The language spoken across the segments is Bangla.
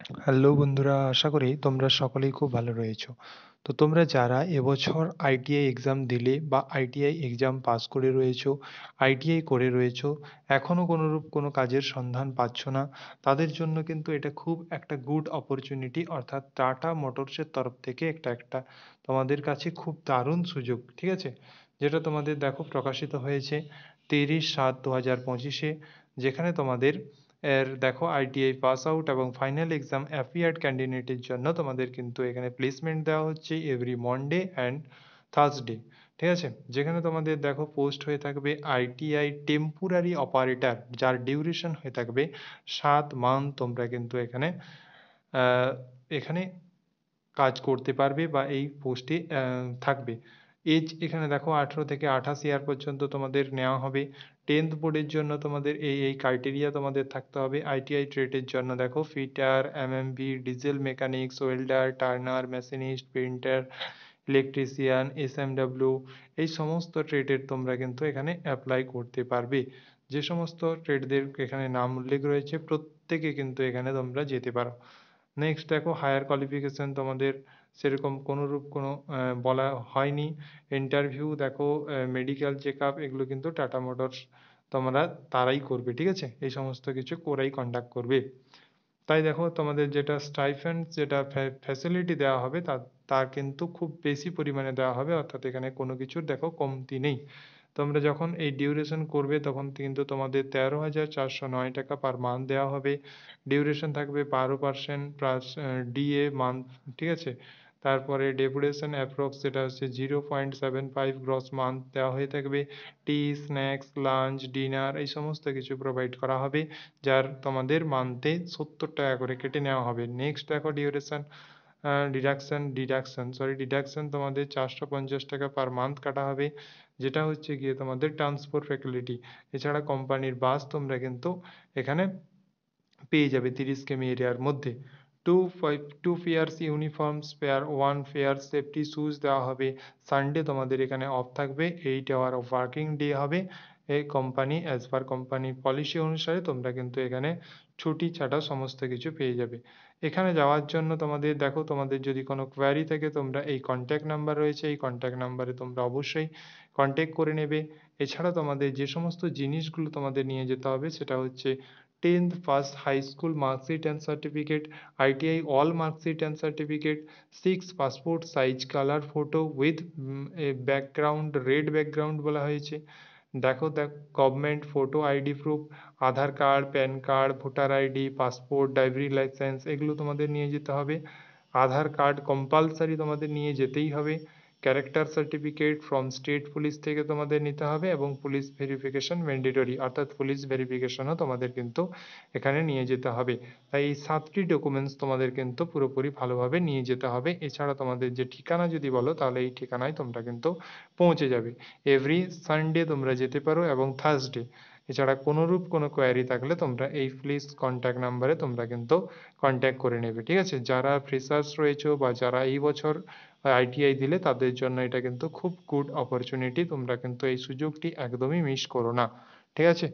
হ্যালো বন্ধুরা, আশা করি তোমরা সকলেই খুব ভালো রয়েছো। তো তোমরা যারা এবছর আইটিআই এক্সাম দিলে বা আইটিআই এক্সাম পাস করে রয়েছো, আইটিআই করে রয়েছো, এখনও কোনোরূপ কোনো কাজের সন্ধান পাচ্ছ না, তাদের জন্য কিন্তু এটা খুব একটা গুড অপরচুনিটি, অর্থাৎ টাটা মোটরসের তরফ থেকে একটা তোমাদের কাছে খুব দারুণ সুযোগ, ঠিক আছে? যেটা তোমাদের দেখো প্রকাশিত হয়েছে 30/7/2025-এ, যেখানে তোমাদের দেখো আইটিআই পাস আউট এবং ফাইনাল এক্সাম অ্যাপিয়ার্ড ক্যান্ডিডেটের জন্য তোমাদের কিন্তু এখানে প্লেসমেন্ট দেওয়া হচ্ছে এভরি মনডে অ্যান্ড থার্সডে, ঠিক আছে? যেখানে তোমাদের দেখো পোস্ট হয়ে থাকবে আইটিআই টেম্পোরারি অপারেটর, যার ডিউরেশন হয়ে থাকবে 7 মান্থ। তোমরা কিন্তু এখানে আহ, এখানে কাজ করতে পারবে বা এই পোস্টে থাকবে। এজ এখানে দেখো 18 থেকে 28 ইয়ার পর্যন্ত তোমাদের নেওয়া হবে। 10th বোর্ডের জন্য তোমাদের এই ক্রাইটেরিয়া তোমাদের থাকতে হবে। আইটিআই ট্রেডের জন্য দেখো fitter, MMV, diesel mechanics, welder, turner, machinist, painter, electrician, SMW, এই সমস্ত ট্রেডের তোমরা কিন্তু এখানে অ্যাপ্লাই করতে পারবে। যে সমস্ত ট্রেডদের এখানে নাম উল্লেখ রয়েছে প্রত্যেকে কিন্তু এখানে তোমরা যেতে পারো। নেক্সট দেখো হায়ার কোয়ালিফিকেশন তোমাদের সেরকম কোনোরূপ কোনো বলা হয়নি। ইন্টারভিউ দেখো, মেডিকেল চেক আপ, এগুলো কিন্তু টাটা মোটরস তোমরা তারাই করবে, ঠিক আছে? এই সমস্ত কিছু ওরাই কন্ডাক্ট করবে। তাই দেখো তোমাদের যেটা স্টাইফেন্ড, যেটা ফ্যাসিলিটি দেওয়া হবে তার কিন্তু খুব বেশি পরিমাণে দেওয়া হবে, অর্থাৎ এখানে কোনো কিছুর দেখো কমতি নেই। তোমরা যখন এই ডিউরেশন করবে তখন কিন্তু তোমাদের 13,409 টাকা পার মান্থ দেওয়া হবে। ডিউরেশন থাকবে 12% প্লাস ডিএ মান্থ, ঠিক আছে? তারপরে ডেপুটেশন অ্যাপ্রক্স যেটা হচ্ছে 0.75 গ্রস মান্থ দেওয়া হয়ে থাকবে। টি, স্ন্যাক্স, লাঞ্চ, ডিনার, এই সমস্ত কিছু প্রোভাইড করা হবে, যার তোমাদের মান্থে 70 টাকা করে কেটে নেওয়া হবে। নেক্সট দেখো ডিউরেশন ডিডাকশন তোমাদের 450 টাকা পার মান্থ কাটা হবে, যেটা হচ্ছে গিয়ে তোমাদের ট্রান্সপোর্ট ফ্যাসিলিটি। এছাড়া কোম্পানির বাস তোমরা কিন্তু এখানে পেয়ে যাবে 30 কিমি এরিয়ার মধ্যে। Two pairs uniform spare, 1 pair safety shoes দেওয়া হবে। সানডে তোমাদের এখানে অফ থাকবে, 8 আওয়ার অফ ওয়ার্কিং ডে হবে। এই company as per company policy অনুসারে তোমরা কিন্তু এখানে ছুটি ছাটা সমস্ত কিছু পেয়ে যাবে। এখানে যাওয়ার জন্য তোমাদের দেখো, তোমাদের যদি কোনো কোয়ারি থাকে তোমরা এই কন্ট্যাক্ট নাম্বার রয়েছে, এই কন্ট্যাক্ট নাম্বারে তোমরা অবশ্যই কন্ট্যাক্ট করে নেবে। এছাড়া তোমাদের যে সমস্ত জিনিসগুলো তোমাদের নিয়ে যেতে হবে সেটা হচ্ছে 10th pass high school marksheet and certificate, ITI all marksheet and certificate, 6 passport size colour photo with a background, red background বলা হয়েছে। দেখো government photo ID proof, Aadhaar card, PAN card, voter ID, passport, driving licence, এগুলো তোমাদের নিয়ে যেতে হবে। আধার কার্ড কম্পালসারি তোমাদের নিয়ে যেতেই হবে। Character certificate from state police থেকে তোমাদের নিতে হবে, এবং পুলিশ ভেরিফিকেশন ম্যান্ডেটরি, অর্থাৎ পুলিশ ভেরিফিকেশনও তোমাদের কিন্তু এখানে নিয়ে যেতে হবে। তাই এই 7টি ডকুমেন্টস তোমাদের কিন্তু পুরোপুরি ভালোভাবে নিয়ে যেতে হবে। এছাড়া তোমাদের যে ঠিকানা যদি বলো তাহলে এই ঠিকানায় তোমরা কিন্তু পৌঁছে যাবে। এভরি সানডে তোমরা যেতে পারো এবং থার্সডে। এছাড়া কোনোরূপ কোনো কোয়ারি থাকলে তোমরা এই প্লিজ কন্ট্যাক্ট নাম্বারে তোমরা কিন্তু কন্ট্যাক্ট করে নেবে, ঠিক আছে? যারা ফ্রেশার্স রয়েছে বা যারা এই বছর আইটিআই দিলে তাদের জন্য এটা কিন্তু খুব গুড অপরচুনিটি, তোমরা কিন্তু এই সুযোগটি একদমই মিস করো না, ঠিক আছে?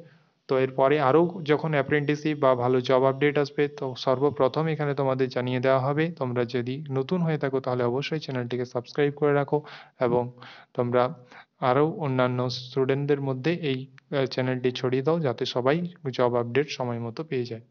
তো এরপরে আরও যখন অ্যাপ্রেন্টিসশিপ বা ভালো জব আপডেট আসবে তো সর্বপ্রথম এখানে তোমাদের জানিয়ে দেওয়া হবে। তোমরা যদি নতুন হয়ে থাকো তাহলে অবশ্যই চ্যানেলটিকে সাবস্ক্রাইব করে রাখো, এবং তোমরা আরও অন্যান্য স্টুডেন্টদের মধ্যে এই চ্যানেলটি ছড়িয়ে দাও, যাতে সবাই জব আপডেট সময় মতো পেয়ে যায়।